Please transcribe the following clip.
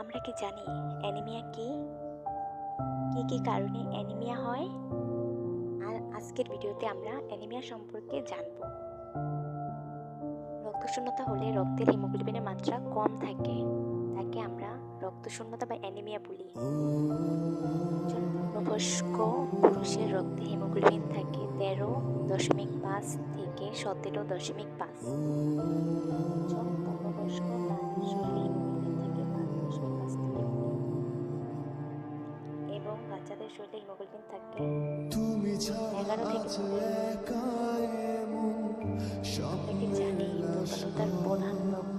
আমরা কি জানি অ্যানিমিয়া কি? কি কি কারণে অ্যানিমিয়া হয়? আর আজকের ভিডিওতে আমরা অ্যানিমিয়া সম্পর্কে জানব। রক্তশূন্যতা হলে রক্তের হিমোগ্লোবিনের মাত্রা কম থাকে, তাকে আমরা রক্তশূন্যতা বা অ্যানিমিয়া বলি। একজন পূর্ণবয়স্ক পুরুষের রক্তে হিমোগ্লোবিন থাকে 13.5 থেকে 17.5। একজন পূর্ণবয়স্ক নারীর শরীরে হিমোগ্লোবিন থাকে 5.5 থেকে 20 এবং বাচ্চাদের শরীরে হিমোগ্লোবিন থাকে 11 থেকে 15। আমরা কি জানি দুর্বলতার প্রধান লক্ষণ